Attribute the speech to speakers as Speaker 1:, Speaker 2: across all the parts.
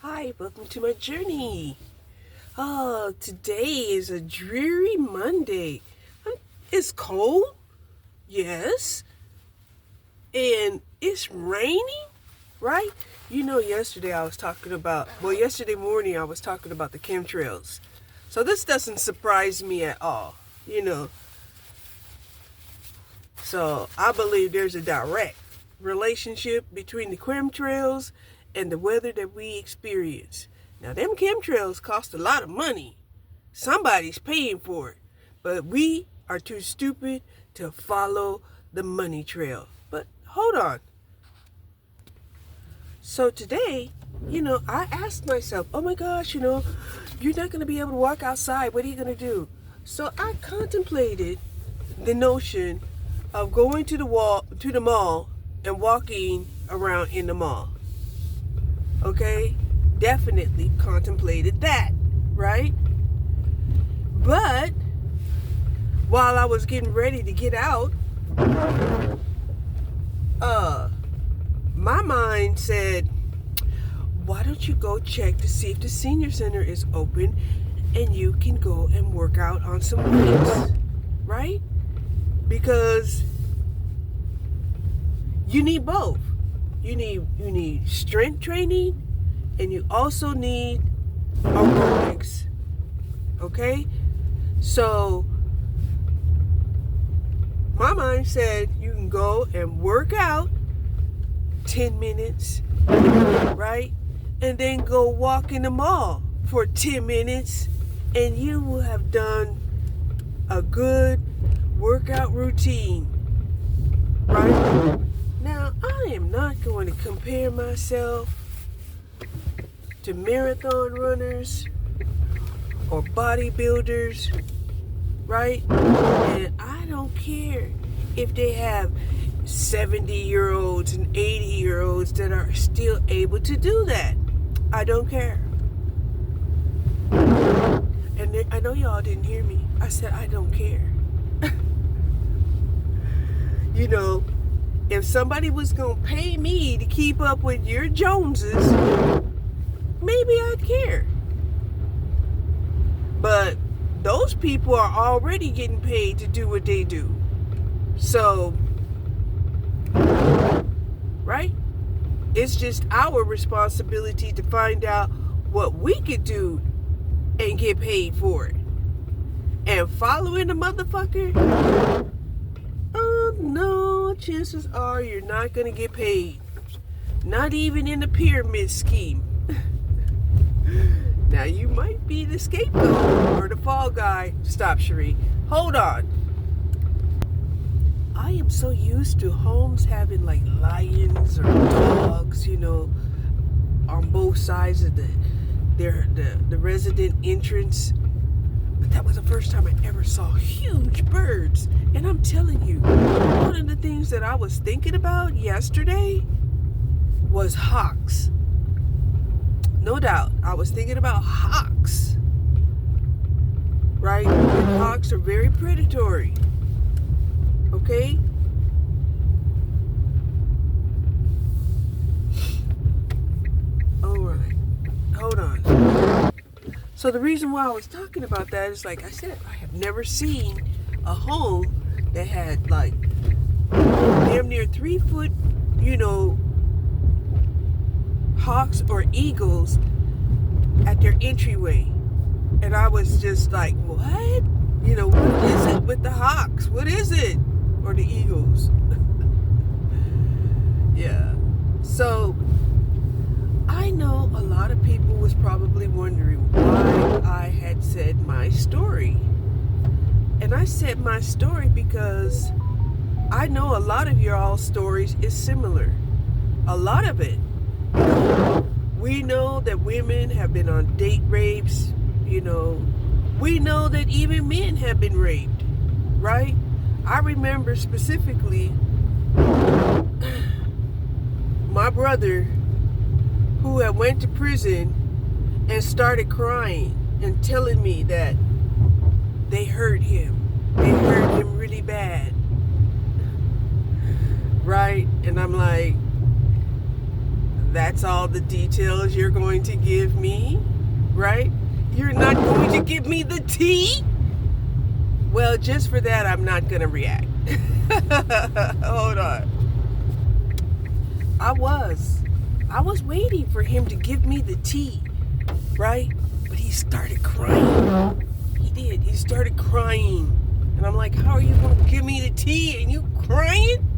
Speaker 1: Hi, welcome to my journey. Oh, today is a dreary Monday. It's cold, yes, and it's raining, right? Yesterday yesterday morning I was talking about the chemtrails. So this doesn't surprise me at all, you know. So I believe there's a direct relationship between the chemtrails and the weather that we experience. Now, them chemtrails cost a lot of money. Somebody's paying for it. But we are too stupid to follow the money trail. But hold on. So today, I asked myself, oh my gosh, you're not going to be able to walk outside. What are you going to do? So I contemplated the notion of going to the mall and walking around in the mall. Okay? Definitely contemplated that, right? But while I was getting ready to get out, my mind said, why don't you go check to see if the senior center is open and you can go and work out on some weights, right? Because you need both. You need strength training and you also need aerobics. Okay? So my mind said you can go and work out 10 minutes, right? And then go walk in the mall for 10 minutes and you will have done a good workout routine, right? Now, I am not going to compare myself to marathon runners or bodybuilders, right? And I don't care if they have 70-year-olds and 80-year-olds that are still able to do that. I don't care. And I know y'all didn't hear me. I said I don't care. If somebody was going to pay me to keep up with your Joneses, maybe I'd care. But those people are already getting paid to do what they do. So, right? It's just our responsibility to find out what we could do and get paid for it. And following the motherfucker, no, chances are you're not going to get paid. Not even in the pyramid scheme. Now, you might be the scapegoat or the fall guy. Stop, Cherie. Hold on. I am so used to homes having like lions or dogs, on both sides of the resident entrance. But that was the first time I ever saw huge birds. And I'm telling you, one of the things that I was thinking about yesterday was hawks. No doubt, I was thinking about hawks. Right? And hawks are very predatory. Okay? Alright. Hold on. So the reason why I was talking about that is, like I said, I have never seen a home that had like damn near 3 foot, hawks or eagles at their entryway. And I was just like, what? What is it with the hawks? What is it? Or the eagles? Yeah. So I know a lot of people was probably wondering why I had said my story. And I said my story because I know a lot of your all stories is similar. A lot of it. We know that women have been on date rapes, We know that even men have been raped, right? I remember specifically my brother who had went to prison and started crying and telling me that they hurt him. They hurt him really bad. Right? And I'm like, That's all the details you're going to give me, right? You're not going to give me the tea? Well, just for that, I'm not going to react. Hold on. I was waiting for him to give me the tea, right? But he started crying. He did. He started crying. And I'm like, how are you going to give me the tea and you crying?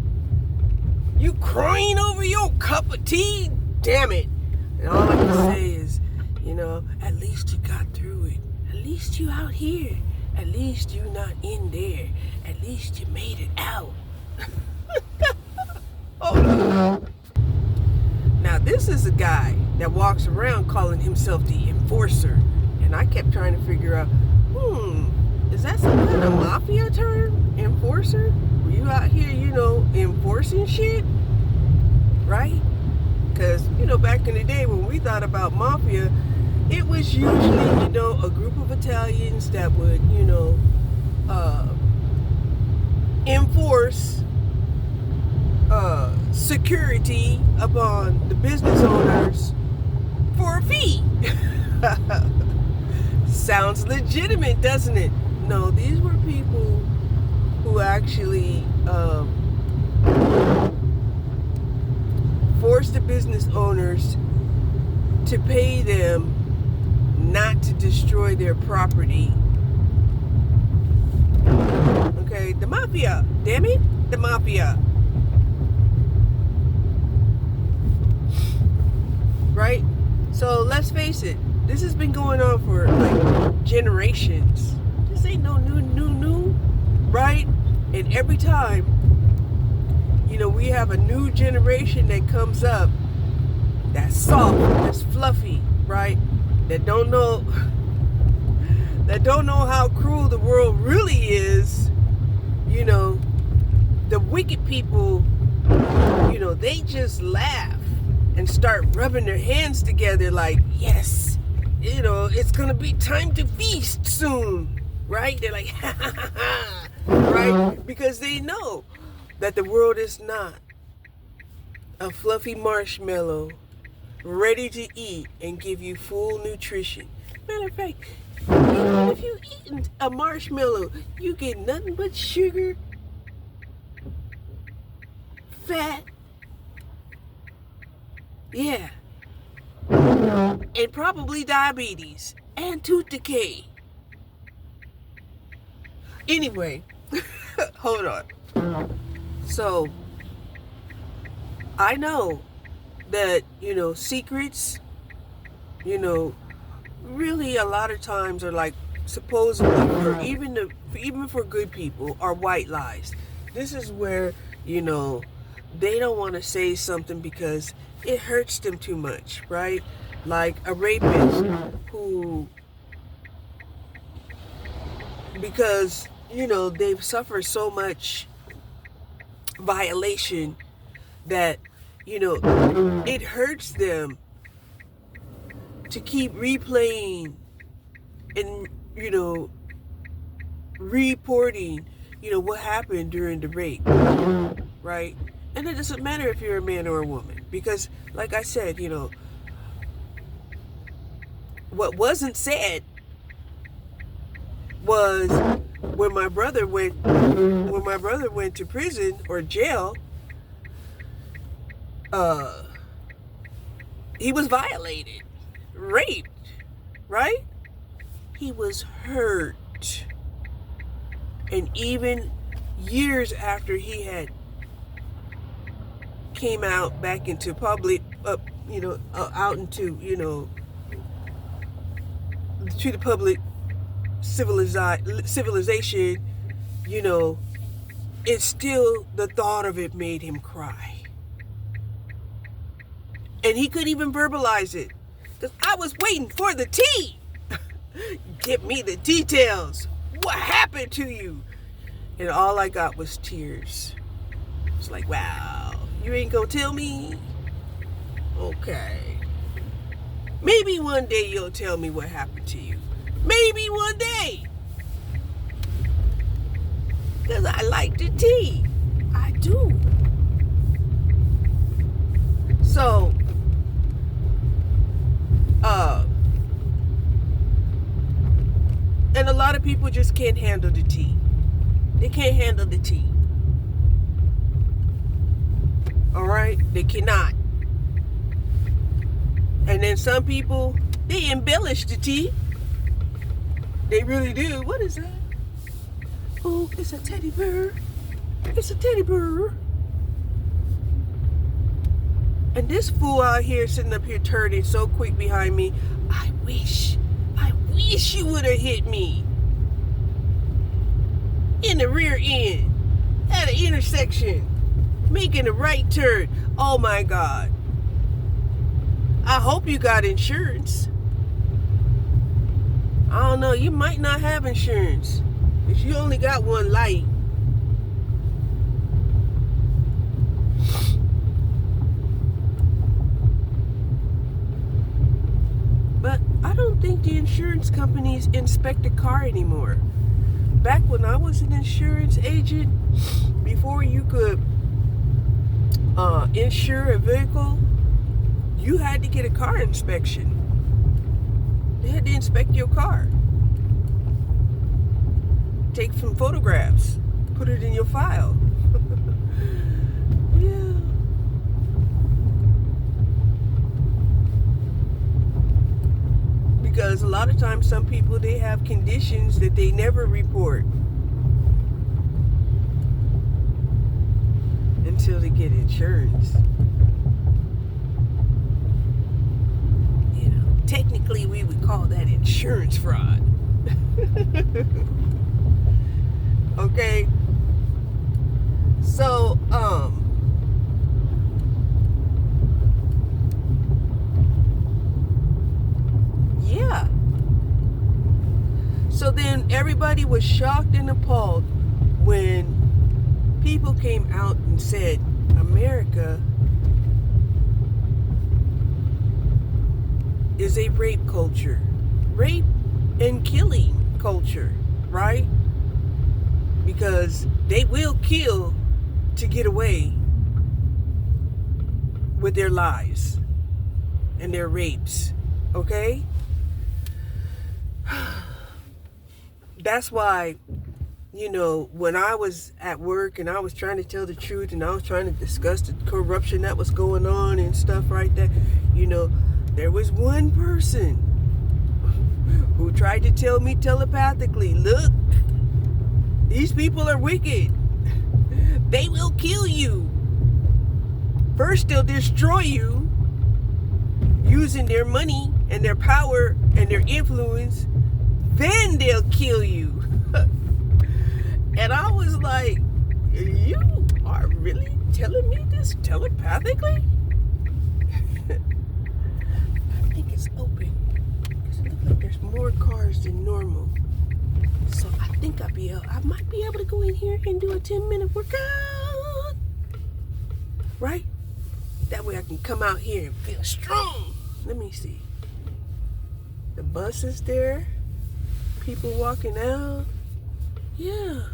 Speaker 1: You crying over your cup of tea? Damn it. And all I can say is, at least you got through it. At least you out here. At least you not in there. At least you made it out. Oh. Now this is a guy that walks around calling himself the enforcer. And I kept trying to figure out, is that some kind of mafia term? Enforcer? Were you out here, enforcing shit? Right? Because, back in the day when we thought about mafia, it was usually, a group of Italians that would, enforce security upon the business owners for a fee. Sounds legitimate, doesn't it? No, these were people who actually forced the business owners to pay them not to destroy their property. Okay, the mafia, damn it, the mafia. Right? So let's face it, this has been going on for like generations. This ain't no new, right? And every time, we have a new generation that comes up that's soft, that's fluffy, right? That don't know how cruel the world really is. The wicked people, they just laugh and start rubbing their hands together like, yes, it's gonna be time to feast soon, right? They're like, ha ha ha ha, right? Because they know that the world is not a fluffy marshmallow ready to eat and give you full nutrition. Matter of fact, if you eat a marshmallow, you get nothing but sugar, fat, yeah, and probably diabetes and tooth decay. Anyway, hold on. So, I know that, secrets, really a lot of times are like supposedly for even for good people are white lies. This is where, they don't want to say something because it hurts them too much, right? Like a rapist who, because, they've suffered so much violation that, it hurts them to keep replaying and, reporting, what happened during the rape, right? And it doesn't matter if you're a man or a woman, because, like I said, what wasn't said was when my brother went to prison or jail, he was violated, raped, right? He was hurt. And even years after he had came out back into public, out into, to the public civilization, it's still, the thought of it made him cry. And he couldn't even verbalize it. Because I was waiting for the tea. Give me the details. What happened to you? And all I got was tears. It's like, wow, you ain't gonna tell me? Okay. Maybe one day you'll tell me what happened to you. Maybe one day. Because I like the tea. I do. So, lot of people just can't handle the tea. They can't handle the tea. All right? They cannot. And then some people, they embellish the tea. They really do. What is that? Oh, it's a teddy bear. It's a teddy bear. And this fool out here sitting up here turning so quick behind me. I wish you would have hit me in the rear end at an intersection, making a right turn. Oh my God. I hope you got insurance. I don't know, you might not have insurance if you only got one light. But I don't think the insurance companies inspect a car anymore. Back when I was an insurance agent, before you could insure a vehicle, you had to get a car inspection. They had to inspect your car. Take some photographs. Put it in your file. Yeah. Because a lot of times some people, they have conditions that they never report until they get insurance. You know, technically we would call that insurance fraud. Okay. So, yeah. So then everybody was shocked and appalled when people came out and said, America is a rape culture. Rape and killing culture, right? Because they will kill to get away with their lies and their rapes. Okay? That's why, you know, when I was at work and I was trying to tell the truth and I was trying to discuss the corruption that was going on and stuff like that, you know, there was one person who tried to tell me telepathically, look, these people are wicked. They will kill you. First, they'll destroy you using their money and their power and their influence. Then they'll kill you. And I was like, you are really telling me this telepathically? I think it's open. Because it looks like there's more cars than normal. So I think I might be able to go in here and do a 10-minute workout. Right? That way I can come out here and feel strong. Let me see. The bus is there. People walking out. Yeah.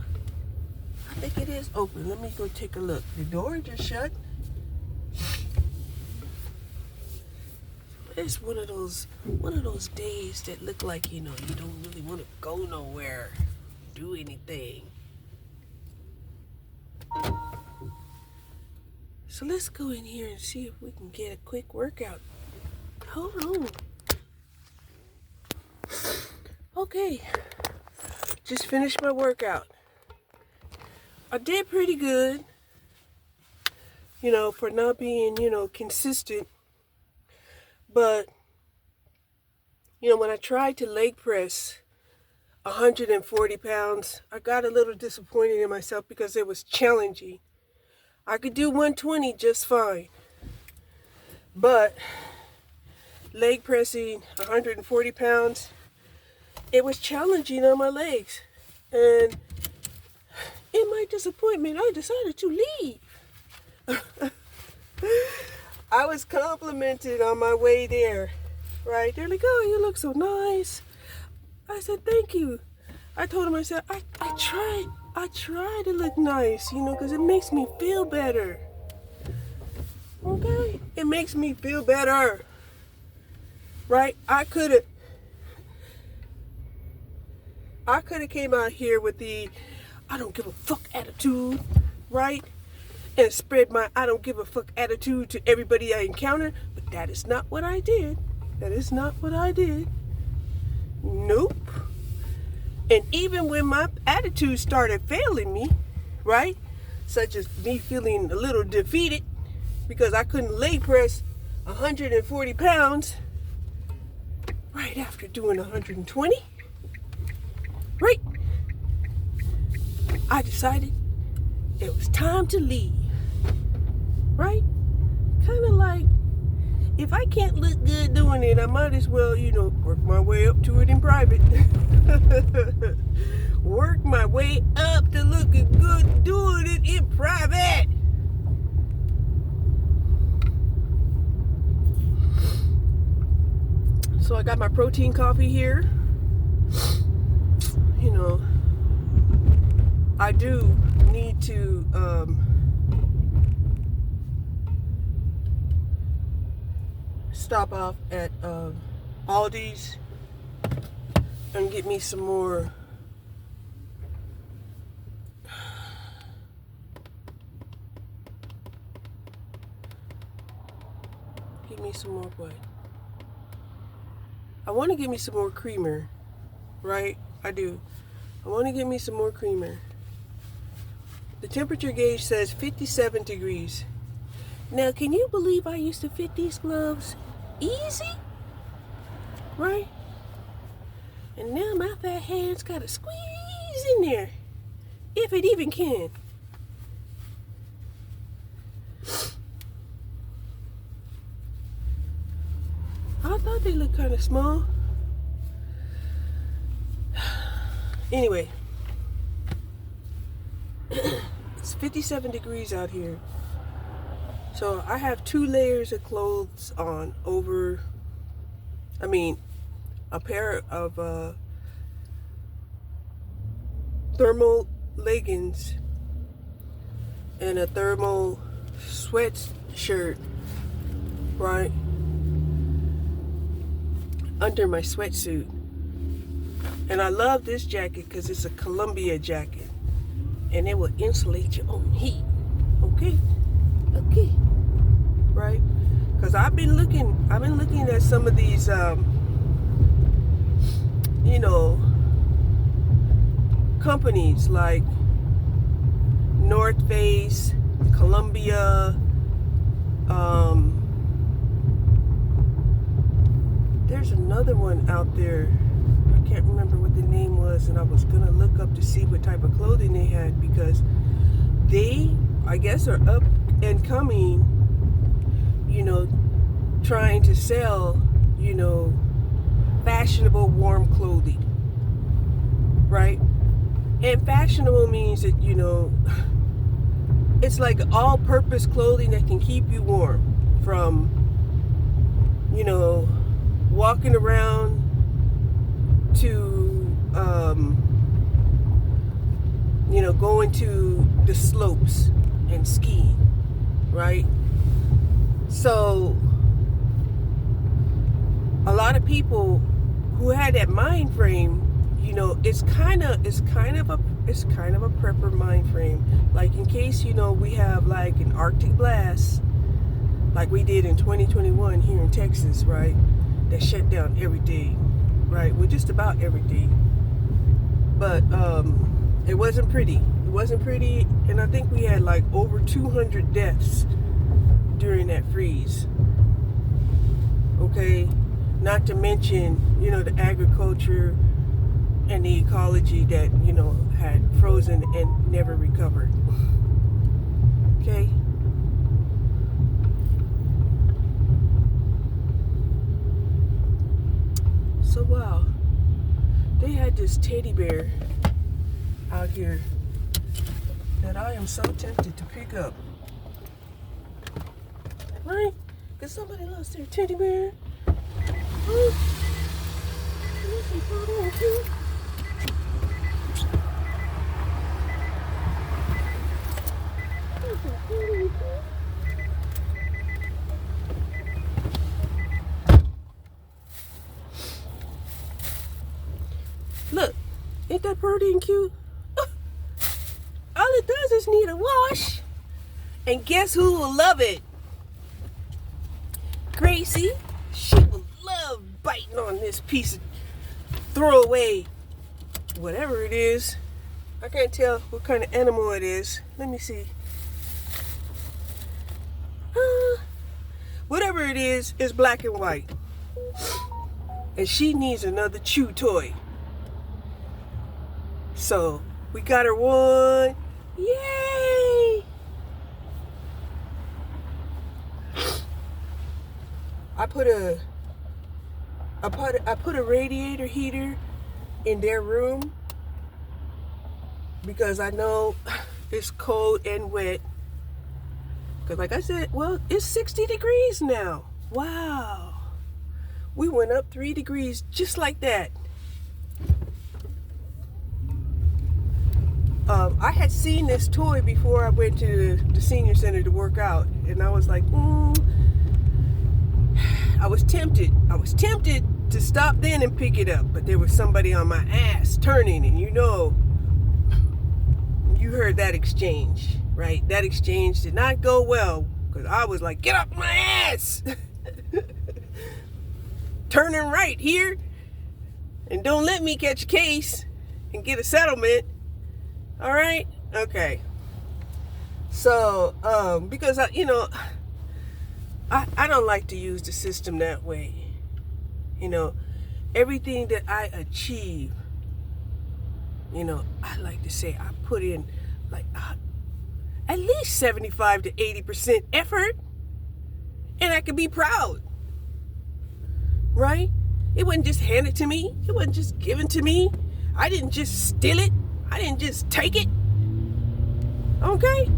Speaker 1: I think it is open. Let me go take a look. The door just shut. It's one of those days that look like, you know, you don't really want to go nowhere, do anything. So let's go in here and see if we can get a quick workout. Hold on. Okay. Just finished my workout. I did pretty good, you know, for not being, you know, consistent. But, you know, when I tried to leg press 140 pounds, I got a little disappointed in myself because it was challenging. I could do 120 just fine. But leg pressing 140 pounds, it was challenging on my legs. And in my disappointment, I decided to leave. I was complimented on my way there, right? They're like, oh, you look so nice. I said, thank you. I told them, I said, I try to look nice, you know, because it makes me feel better. Okay? It makes me feel better. Right? I could I could have came out here with the I don't give a fuck attitude, right? And spread my I don't give a fuck attitude to everybody I encounter. But that is not what I did. That is not what I did. Nope. And even when my attitude started failing me, right? Such as me feeling a little defeated because I couldn't leg press 140 pounds right after doing 120, right? I decided it was time to leave, right? Kind of like, if I can't look good doing it, I might as well, work my way up to it in private. Work my way up to looking good doing it in private. So I got my protein coffee here. I do need to stop off at Aldi's and get me some more what? I want to get me some more creamer, right? I do. I want to get me some more creamer. The temperature gauge says 57 degrees. Now, can you believe I used to fit these gloves easy? Right? And now my fat hands got to squeeze in there, if it even can. I thought they looked kind of small. Anyway, it's 57 degrees out here. So I have 2 layers of clothes on over, a pair of thermal leggings and a thermal sweatshirt, right, under my sweatsuit. And I love this jacket because it's a Columbia jacket and it will insulate your own heat. Okay, right? Because I've been looking at some of these companies like North Face, Columbia, there's another one out there. I can't remember what the name was, and I was gonna look up to see what type of clothing they had, because they, I guess, are up and coming, trying to sell, fashionable warm clothing, right? And fashionable means that, it's like all-purpose clothing that can keep you warm from, walking around to, going to the slopes and skiing, right? So a lot of people who had that mind frame, it's kind of a prepper mind frame. Like, in case, we have like an Arctic blast, like we did in 2021 here in Texas, right? That shut down everything, right? Well, just about everything. But it wasn't pretty. It wasn't pretty, and I think we had like over 200 deaths during that freeze. Okay, not to mention, the agriculture and the ecology that, had frozen and never recovered. Okay. So wow, they had this teddy bear out here that I am so tempted to pick up. Right? Because somebody lost their teddy bear. Look, Ain't that pretty and cute? All it does is need a wash. And guess who will love it? Gracie. She will love biting on this piece of throwaway, whatever it is. I can't tell what kind of animal it is. Let me see. Whatever it is black and white. And she needs another chew toy. So we got her one. Yay! I put a radiator heater in their room because I know it's cold and wet. Because like I said, well, it's 60 degrees now. Wow. We went up 3 degrees just like that. I had seen this toy before I went to the senior center to work out. And I was like, I was tempted to stop then and pick it up. But there was somebody on my ass turning, and you heard that exchange, right? That exchange did not go well because I was like, get off my ass! Turning right here, and don't let me catch a case and get a settlement. All right? Okay. So, because I don't like to use the system that way. Everything that I achieve, I like to say I put in like at least 75 to 80% effort, and I can be proud, right? It wasn't just handed to me. It wasn't just given to me. I didn't just steal it. I didn't just take it. Okay?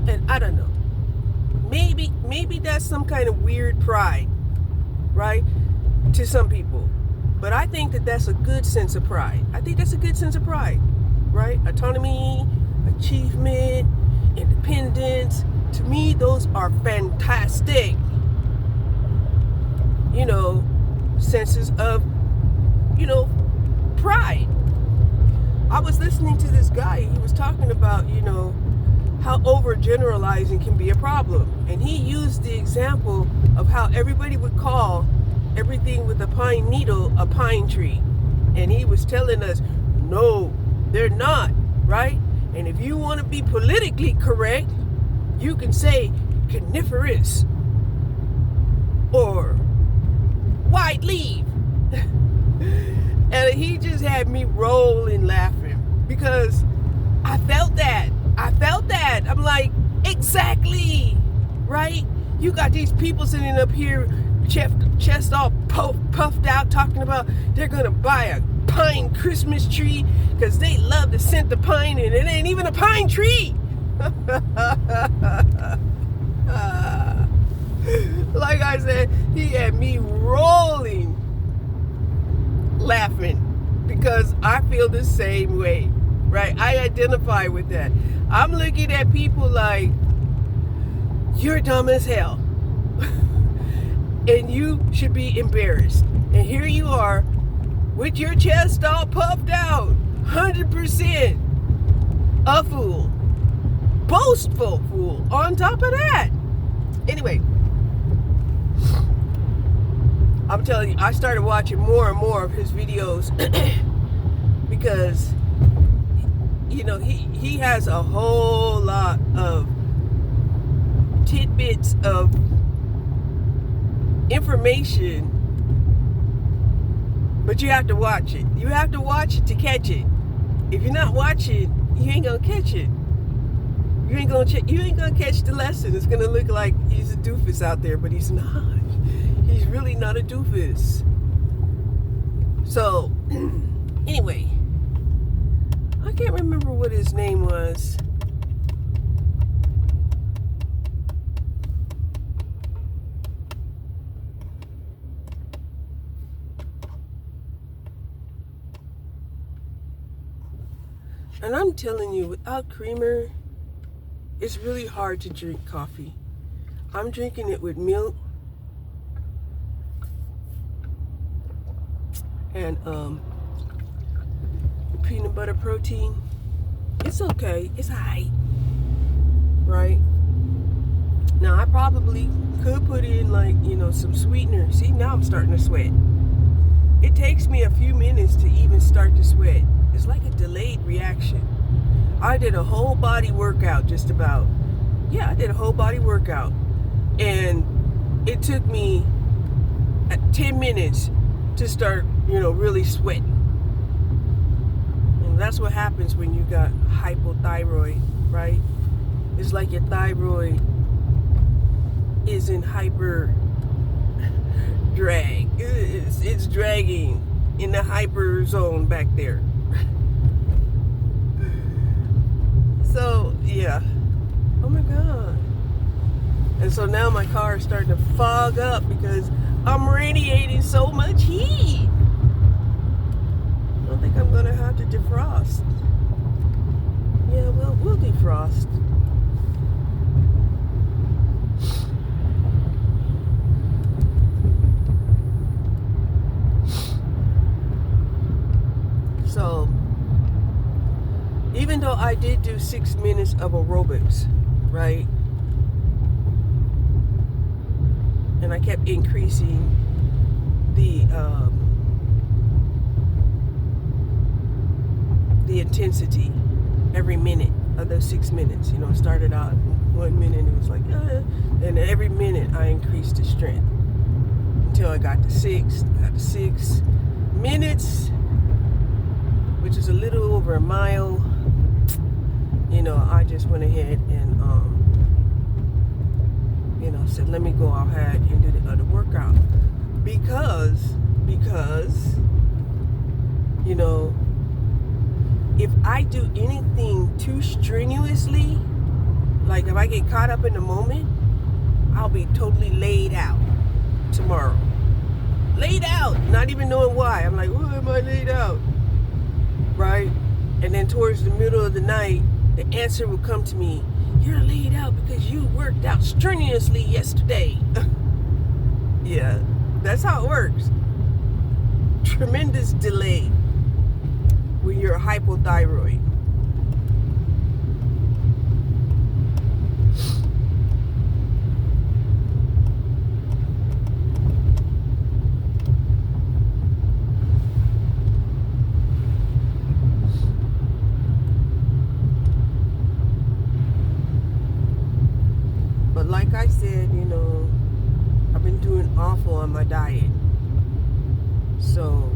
Speaker 1: And I don't know. Maybe that's some kind of weird pride, right? To some people. But I think that that's a good sense of pride. I think that's a good sense of pride, right? Autonomy, achievement, independence. To me, those are fantastic, senses of, pride. I was listening to this guy. He was talking about, how overgeneralizing can be a problem. And he used the example of how everybody would call everything with a pine needle a pine tree. And he was telling us, no, they're not, right? And if you want to be politically correct, you can say coniferous or wide leaf. And he just had me rolling laughing because I felt that. I'm like, exactly, right? You got these people sitting up here, chest all puffed out, talking about they're going to buy a pine Christmas tree because they love the scent of pine, and it ain't even a pine tree. Like I said, he had me rolling laughing because I feel the same way, right? I identify with that. I'm looking at people like, you're dumb as hell and you should be embarrassed, and here you are with your chest all puffed out, 100% a fool, boastful fool on top of that. Anyway, I'm telling you, I started watching more and more of his videos because, he has a whole lot of tidbits of information, but you have to watch it. You have to watch it to catch it. If you're not watching, you ain't gonna catch it. You ain't gonna catch the lesson. It's gonna look like he's a doofus out there, but he's not. He's really not a doofus. So, anyway, I can't remember what his name was. And I'm telling you, without creamer, it's really hard to drink coffee. I'm drinking it with milk and peanut butter protein. It's okay. It's alright, right? Now I probably could put in like, some sweetener. See, now I'm starting to sweat. It takes me a few minutes to even start to sweat. It's like a delayed reaction. I did a whole body workout just about. Yeah, I did a whole body workout. And it took me 10 minutes to start, really sweating. And that's what happens when you got hypothyroid, right? It's like your thyroid is in hyper drag. It's dragging in the hyper zone back there. So, yeah. Oh my God. And so now my car is starting to fog up because I'm radiating so much heat. I don't think I'm going to have to defrost. Yeah, we'll defrost. So, even though I did do 6 minutes of aerobics, right? And I kept increasing the intensity every minute of those 6 minutes. It started out 1 minute, it was like, and every minute I increased the strength until I got to 6. I got to 6 minutes, which is a little over a mile. I just went ahead and said, let me go ahead and do the other workout because if I do anything too strenuously, like if I get caught up in the moment, I'll be totally laid out tomorrow. Laid out, not even knowing why. I'm like, why am I laid out? Right? And then towards the middle of the night, the answer will come to me. You're laid out because you worked out strenuously yesterday. Yeah, that's how it works. Tremendous delay when you're hypothyroid. But like I said, I've been doing awful on my diet. So,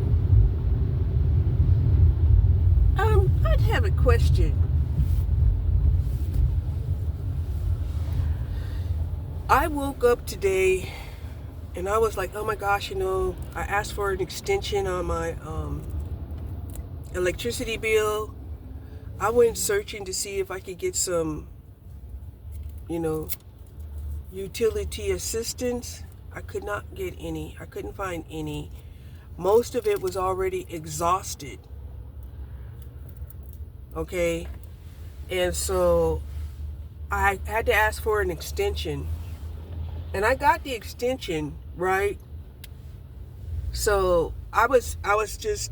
Speaker 1: I'd have a question. I woke up today and I was like, oh my gosh, I asked for an extension on my electricity bill. I went searching to see if I could get some, utility assistance. I could not get any. I couldn't find any. Most of it was already exhausted. Okay? And so I had to ask for an extension. And I got the extension, right? So I was just,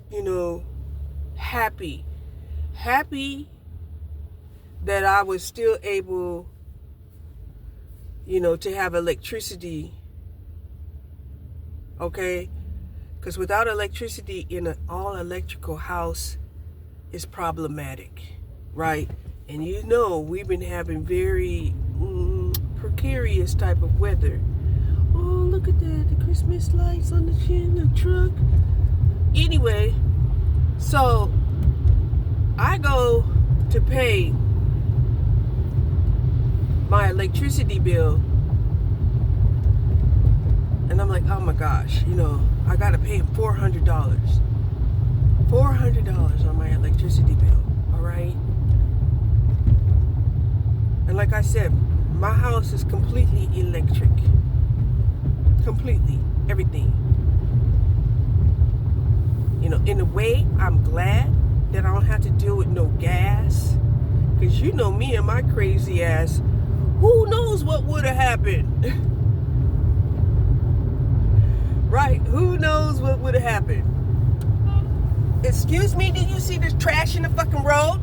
Speaker 1: happy that I was still able, to have electricity. Okay? Because without electricity in an all-electrical house is problematic, right? And we've been having very precarious type of weather. Oh, look at that, the Christmas lights on the truck. Anyway, so I go to pay my electricity bill, and I'm like, oh my gosh, I gotta pay him $400. $400 on my electricity bill, all right? And like I said, my house is completely electric. Completely, everything. In a way, I'm glad that I don't have to deal with no gas. Because me and my crazy ass, who knows what would have happened? Right? Who knows what would have happened? Excuse me, did you see this trash in the fucking road?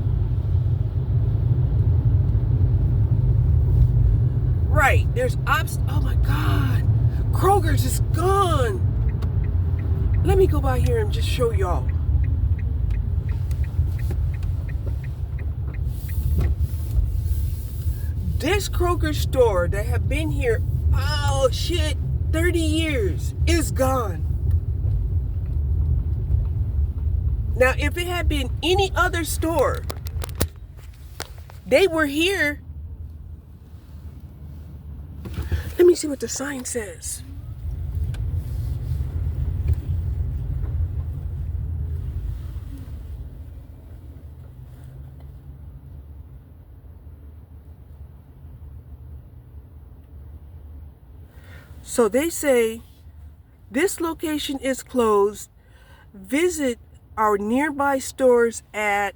Speaker 1: Right, there's oh my God. Kroger's is gone. Let me go by here and just show y'all. This Kroger store that have been here, oh shit, 30 years is gone. Now, if it had been any other store, they were here. Let me see what the sign says. So they say, this location is closed. Visit our nearby stores at,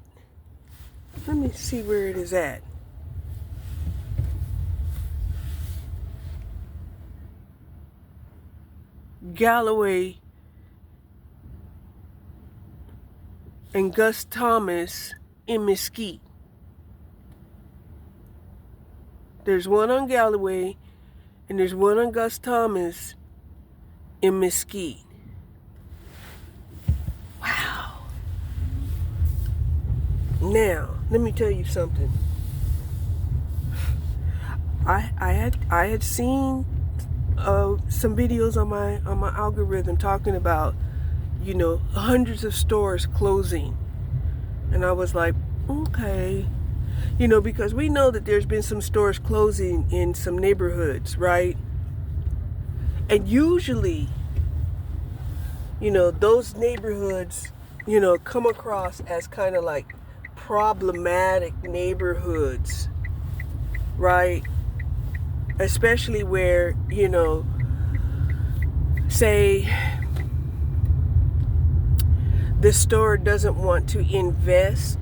Speaker 1: let me see where it is at. Galloway and Gus Thomas in Mesquite. There's one on Galloway and there's one on Gus Thomas in Mesquite. Wow. Now, let me tell you something. I had seen some videos on my algorithm talking about, you know, hundreds of stores closing, and I was like, okay, you know, because we know that there's been some stores closing in some neighborhoods, right? And usually, you know, those neighborhoods, you know, come across as kind of like problematic neighborhoods, right? Especially where, you know, say the store doesn't want to invest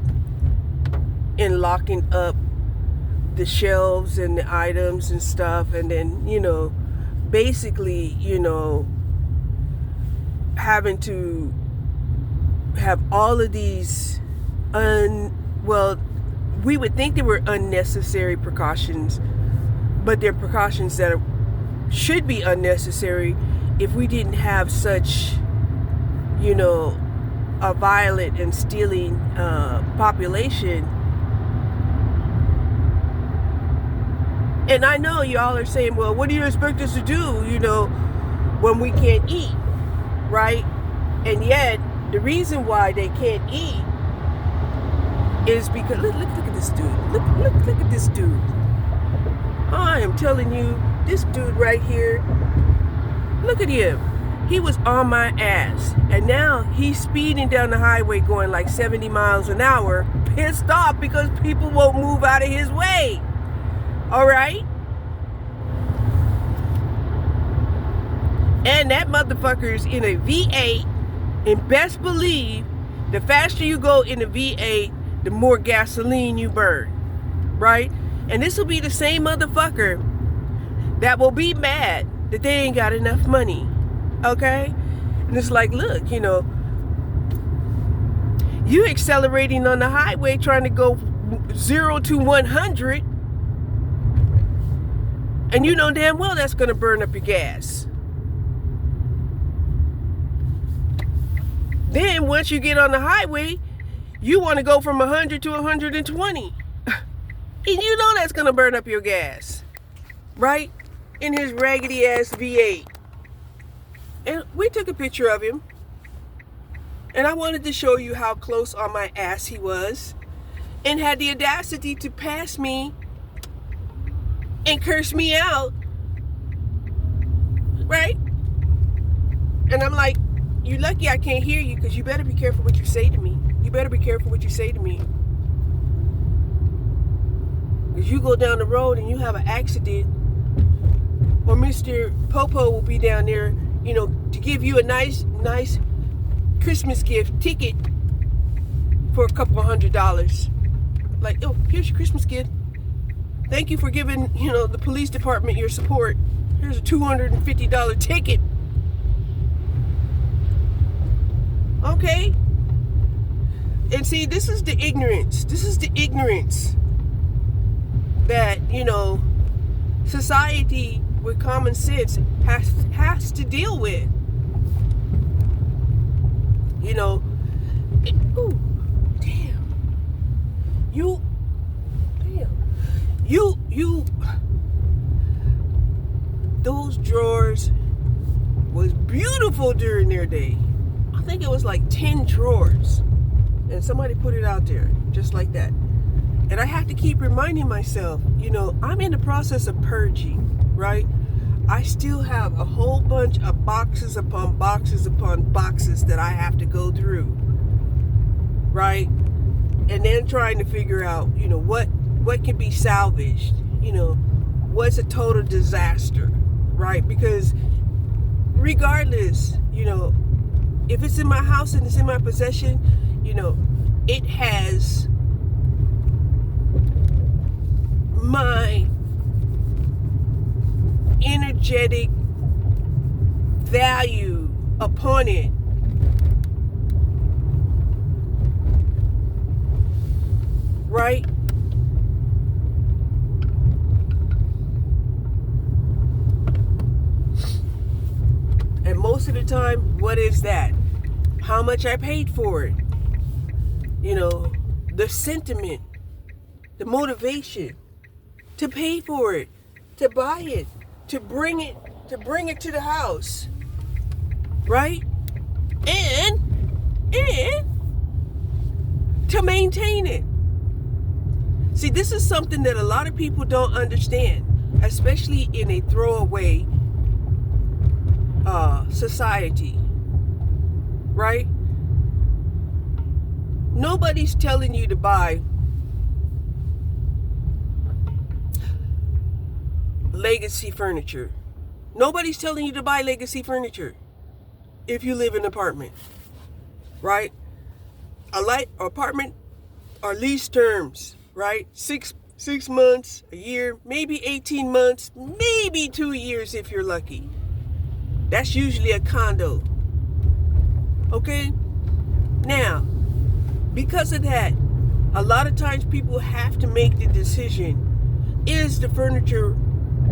Speaker 1: in locking up the shelves and the items and stuff, and then, you know, basically, you know, having to have all of these well, we would think they were unnecessary precautions, but they're precautions that should be unnecessary if we didn't have such, you know, a violent and stealing population. And I know y'all are saying, well, what do you expect us to do, you know, when we can't eat, right? And yet, the reason why they can't eat is because, look at this dude. Look at this dude. I am telling you, this dude right here, look at him. He was on my ass. And now he's speeding down the highway going like 70 miles an hour, pissed off because people won't move out of his way. All right? And that motherfucker's in a V8. And best believe, the faster you go in a V8, the more gasoline you burn. Right? And this will be the same motherfucker that will be mad that they ain't got enough money. Okay? And it's like, look, you know, you accelerating on the highway trying to go 0 to 100, and you know damn well that's going to burn up your gas. Then once you get on the highway, you want to go from 100 to 120. And you know that's going to burn up your gas. Right? In his raggedy ass V8. And we took a picture of him. And I wanted to show you how close on my ass he was. And had the audacity to pass me and curse me out. Right? And I'm like, you're lucky I can't hear you, because you better be careful what you say to me. You better be careful what you say to me. Because you go down the road and you have an accident, or Mr. Popo will be down there, you know, to give you a nice Christmas gift ticket for a couple $100. Like, oh, here's your Christmas gift. Thank you for giving, you know, the police department your support. Here's a $250 ticket. Okay? And see, this is the ignorance. This is the ignorance that, society with common sense has to deal with. Ooh, damn. Those drawers was beautiful during their day. I think it was like 10 drawers. And somebody put it out there just like that. And I have to keep reminding myself, I'm in the process of purging, right? I still have a whole bunch of boxes upon boxes upon boxes that I have to go through, right? And then trying to figure out, what can be salvaged, what's a total disaster, right? Because regardless, if it's in my house and it's in my possession, it has my energetic value upon it. Right? And most of the time, what is that? How much I paid for it. The sentiment, the motivation to pay for it, to buy it, to bring it to the house. Right? And to maintain it. See, this is something that a lot of people don't understand, especially in a throwaway society, right? Nobody's telling you to buy legacy furniture. Nobody's telling you to buy legacy furniture if you live in an apartment, right? Apartment or lease terms, right? Six months, a year, maybe 18 months, maybe 2 years if you're lucky. That's usually a condo. Okay? Now, because of that, a lot of times people have to make the decision, is the furniture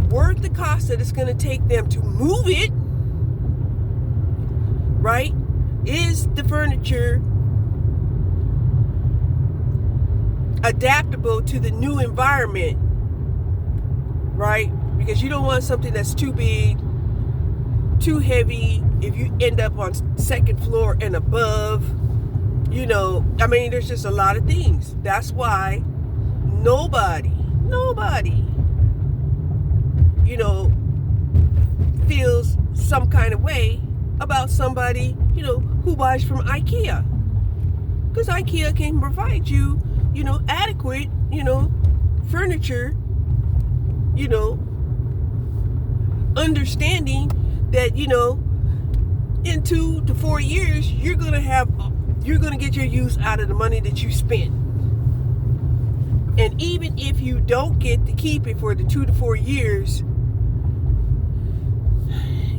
Speaker 1: worth the cost that it's going to take them to move it? Right? Is the furniture adaptable to the new environment? Right? Because you don't want something that's too big, too heavy, if you end up on second floor and above. There's just a lot of things. That's why nobody, feels some kind of way about somebody, who buys from IKEA. Because IKEA can provide you, adequate, furniture, understanding that, in 2 to 4 years, you're going to get your use out of the money that you spent. And even if you don't get to keep it for the 2 to 4 years,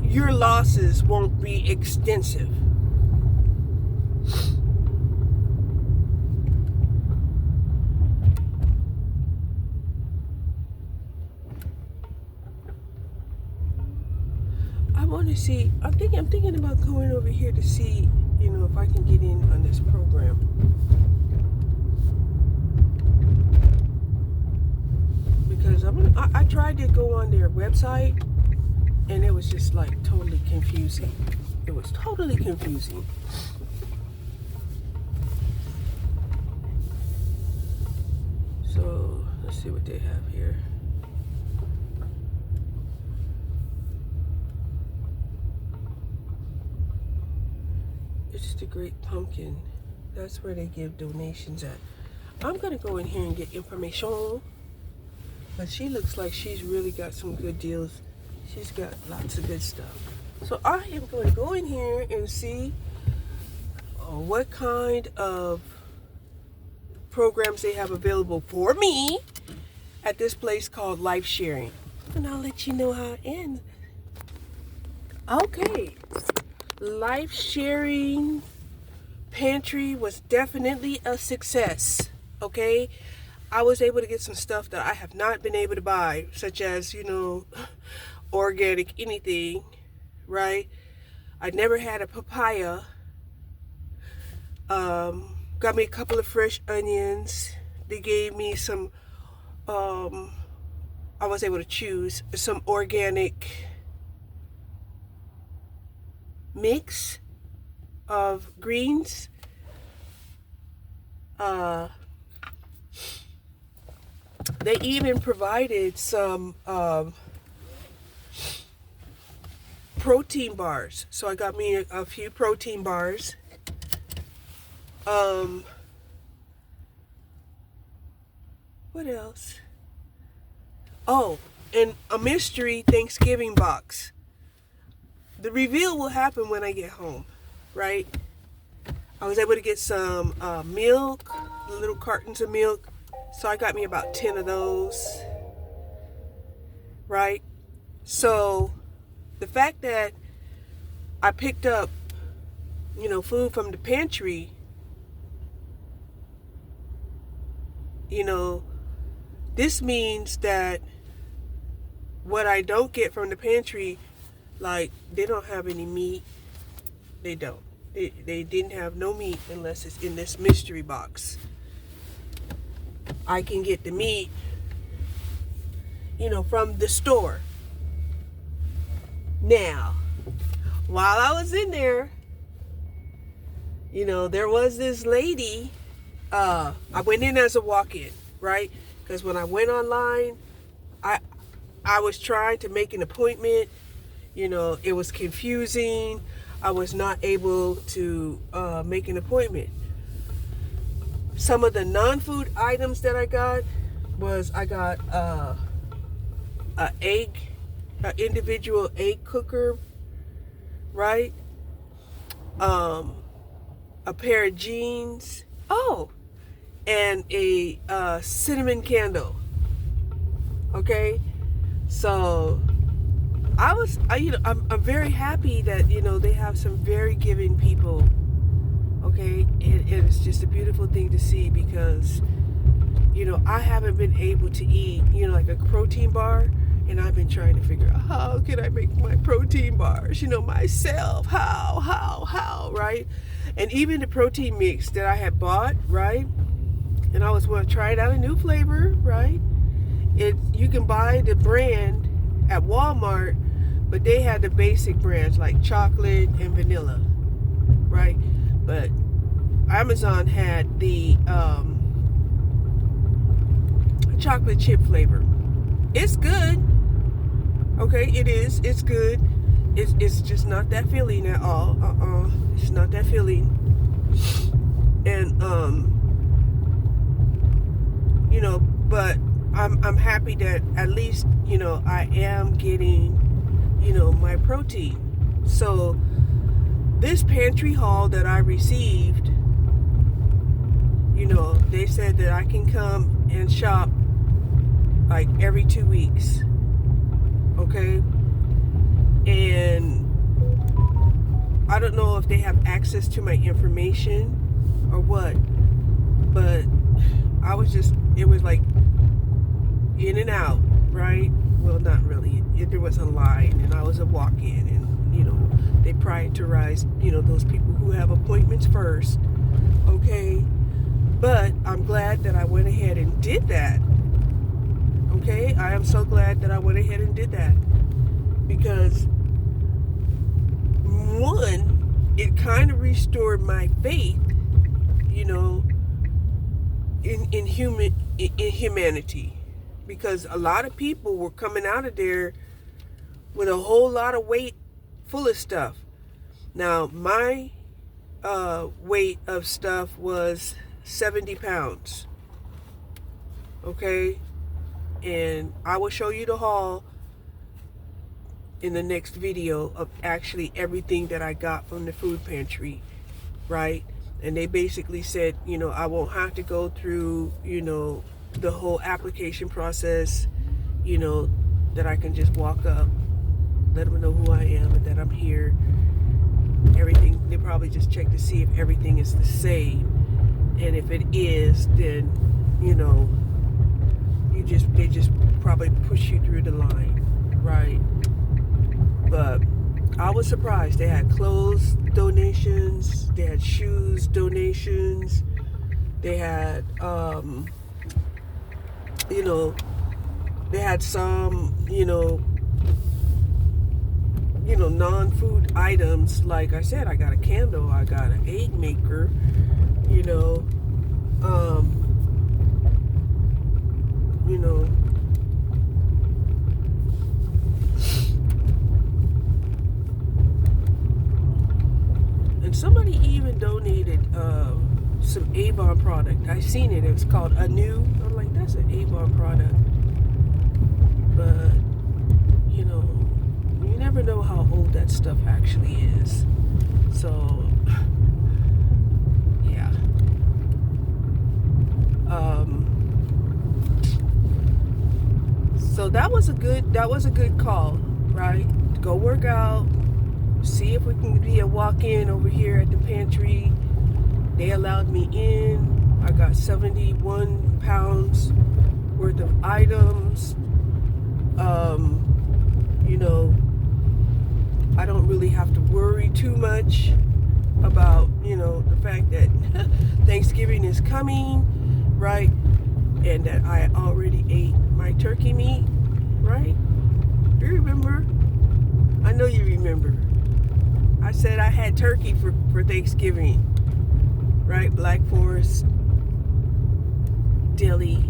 Speaker 1: your losses won't be extensive. I want to see, I'm thinking about going over here to see, if I can get in on this program. Because I tried to go on their website and it was just like totally confusing. It was totally confusing. So let's see what they have here. It's the Great Pumpkin. That's where they give donations at. I'm gonna go in here and get information. But she looks like she's really got some good deals. She's got lots of good stuff. So I am going to go in here and see what kind of programs they have available for me at this place called Life Sharing. And I'll let you know how it ends. Okay. Life Sharing pantry was definitely a success. Okay, I was able to get some stuff that I have not been able to buy, such as, organic anything, right? I never had a papaya. Got me a couple of fresh onions. They gave me some, I was able to choose some organic mix of greens. They even provided some protein bars. So I got me a few protein bars. What else? Oh, and a mystery Thanksgiving box. The reveal will happen when I get home, right? I was able to get some milk, little cartons of milk. So I got me about 10 of those, right? So the fact that I picked up, food from the pantry, this means that what I don't get from the pantry, like, they don't have any meat. They don't. They didn't have no meat unless it's in this mystery box. I can get the meat, from the store. Now, while I was in there, there was this lady. I went in as a walk-in, right? Because when I went online, I was trying to make an appointment. It was confusing. I was not able to make an appointment. Some of the non-food items that I got was an individual egg cooker, right? A pair of jeans. Oh, and a cinnamon candle. Okay, so I'm very happy that they have some very giving people. Okay, and it's just a beautiful thing to see because I haven't been able to eat like a protein bar, and I've been trying to figure out how can I make my protein bars myself, how, right? And even the protein mix that I had bought, right, and I was going to try it out, a new flavor, right? You can buy the brand at Walmart, but they had the basic brands like chocolate and vanilla, right? But Amazon had the chocolate chip flavor. It's good. Okay, it is. It's good. It's just not that filling at all. It's not that filling. And but I'm happy that at least I am getting my protein. So this pantry haul that I received, they said that I can come and shop like every 2 weeks. Okay? And I don't know if they have access to my information or what, but it was like in and out, right? Well, not really. There was a line, and I was a walk-in, and they prioritize those people who have appointments first. Okay, but I'm glad that I went ahead and did that. Okay, I am so glad that I went ahead and did that because one, it kind of restored my faith, in humanity. Because a lot of people were coming out of there with a whole lot of weight full of stuff. Now, my weight of stuff was 70 pounds. Okay? And I will show you the haul in the next video of actually everything that I got from the food pantry, right? And they basically said, I won't have to go through, the whole application process, that I can just walk up, let them know who I am and that I'm here, everything. They probably just check to see if everything is the same, and if it is, then they just probably push you through the line, right? But I was surprised. They had clothes donations, they had shoes donations, they had they had some non-food items. Like I said, I got a candle, I got an egg maker, and somebody even donated some Avon product. I seen it. It was called Anew. I'm like, that's an Avon product. But you never know how old that stuff actually is. So yeah. So that was a good call, right? Go work out, see if we can be a walk-in over here at the pantry. They allowed me in. I got 71 pounds worth of items. I don't really have to worry too much about, the fact that Thanksgiving is coming, right? And that I already ate my turkey meat, right? Do you remember? I know you remember. I said I had turkey for Thanksgiving, right? Black Forest deli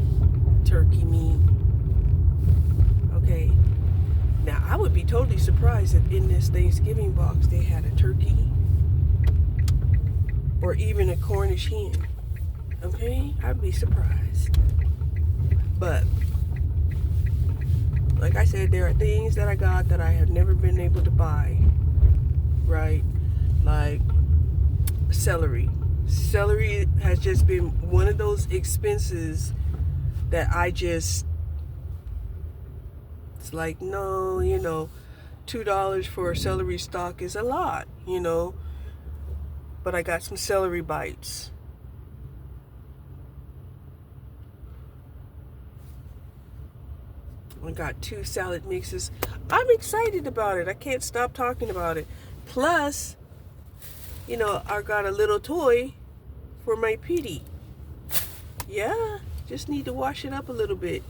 Speaker 1: turkey meat. Okay. Now, I would be totally surprised if in this Thanksgiving box they had a turkey or even a Cornish hen. Okay? I'd be surprised. But, like I said, there are things that I got that I have never been able to buy. Right? Like celery. Celery has just been one of those expenses that it's like, no, $2 for a celery stalk is a lot, But I got some celery bites. I got 2 salad mixes. I'm excited about it. I can't stop talking about it. Plus, I got a little toy for my Petey. Yeah, just need to wash it up a little bit.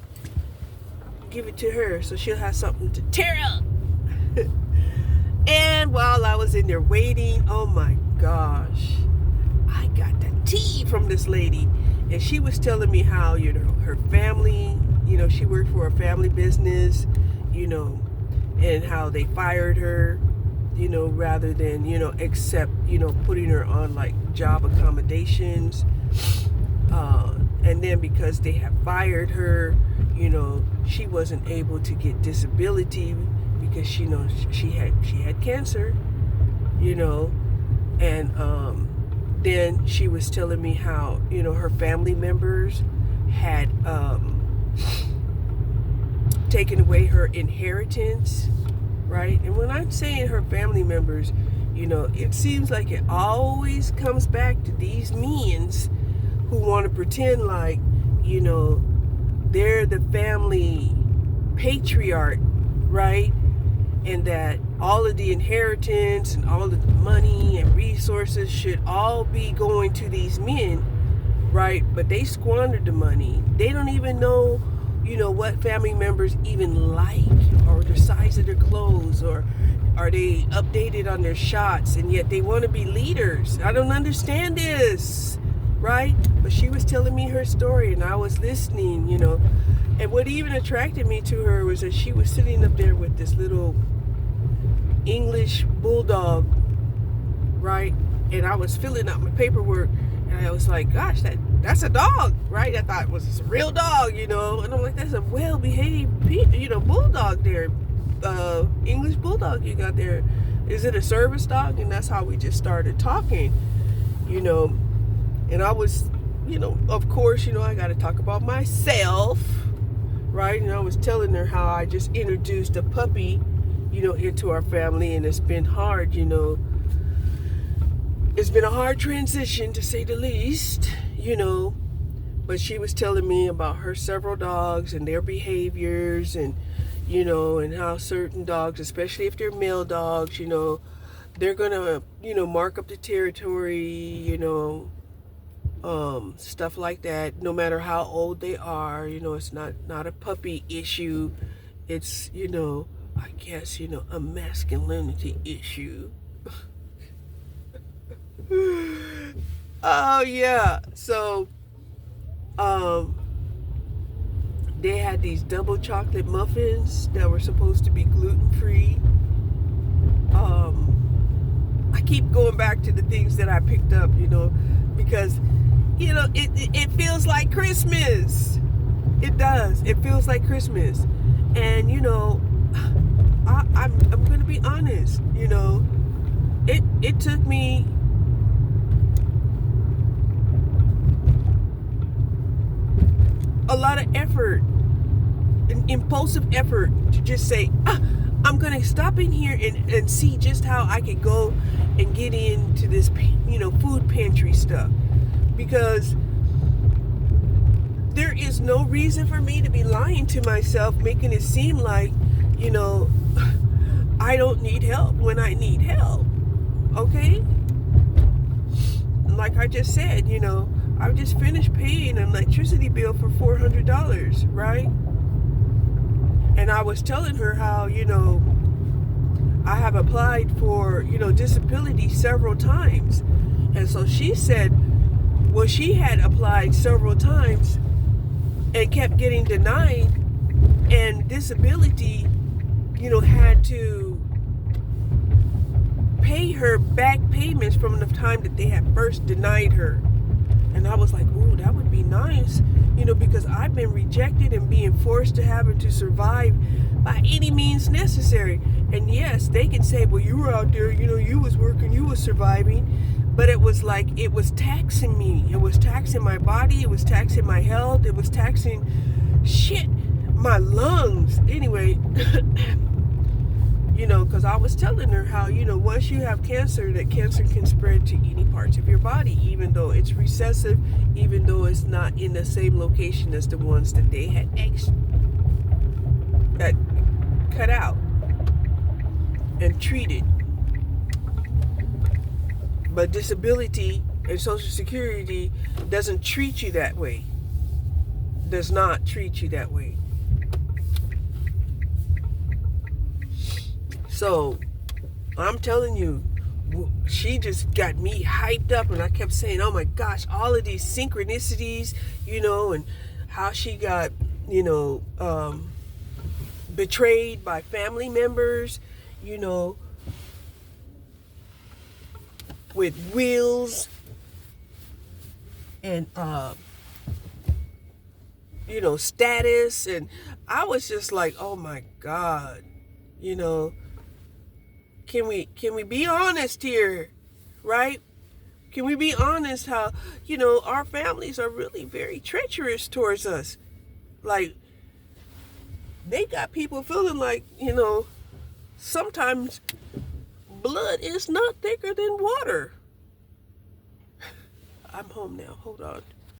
Speaker 1: Give it to her so she'll have something to tear up. And while I was in there waiting, oh my gosh, I got the tea from this lady. And she was telling me how, her family, she worked for a family business, and how they fired her, rather than, accept, putting her on like job accommodations. And then because they had fired her, she wasn't able to get disability because she had cancer, and then she was telling me how, her family members had taken away her inheritance, right? And when I'm saying her family members, it seems like it always comes back to these means who want to pretend like, they're the family patriarch, right? And that all of the inheritance and all of the money and resources should all be going to these men, right? But they squandered the money. They don't even know, what family members even like, or the size of their clothes, or are they updated on their shots, and yet they want to be leaders. I don't understand this, right? But she was telling me her story, and I was listening, and what even attracted me to her was that she was sitting up there with this little English bulldog, right? And I was filling out my paperwork, and I was like, gosh, that's a dog, right? I thought it was a real dog, and I'm like, that's a well-behaved, bulldog there, English bulldog you got there. Is it a service dog? And that's how we just started talking, and I was, of course, I got to talk about myself, right? And I was telling her how I just introduced a puppy, into our family, and it's been hard, it's been a hard transition to say the least, but she was telling me about her several dogs and their behaviors and, and how certain dogs, especially if they're male dogs, they're gonna, mark up the territory, stuff like that, no matter how old they are. It's not a puppy issue. It's, I guess, a masculinity issue. Oh yeah. So they had these double chocolate muffins that were supposed to be gluten-free. I keep going back to the things that I picked up, because it feels like Christmas. It does. It feels like Christmas. And I'm gonna be honest, it took me a lot of effort, an impulsive effort, to just say, I'm gonna stop in here and see just how I could go and get into this, food pantry stuff, because there is no reason for me to be lying to myself, making it seem like, I don't need help when I need help. Okay? Like I just said, I just finished paying an electricity bill for $400, right? And I was telling her how, I have applied for, disability several times. And so she said, well, she had applied several times and kept getting denied, and disability, had to pay her back payments from the time that they had first denied her. And I was like, ooh, that would be nice, because I've been rejected and being forced to having to survive by any means necessary. And yes, they can say, well, you were out there, you was working, you was surviving. But it was like, it was taxing me. It was taxing my body. It was taxing my health. It was taxing, my lungs. Anyway, because I was telling her how, once you have cancer, that cancer can spread to any parts of your body, even though it's recessive, even though it's not in the same location as the ones that they had that cut out and treated. But disability and Social Security doesn't treat you that way. Does not treat you that way. So, I'm telling you, she just got me hyped up, and I kept saying, oh my gosh, all of these synchronicities, and how she got, betrayed by family members, with wills and status. And I was just like, oh my God, can we be honest here, right? Can we be honest how, our families are really very treacherous towards us? Like, they got people feeling like, sometimes blood is not thicker than water. I'm home now. Hold on.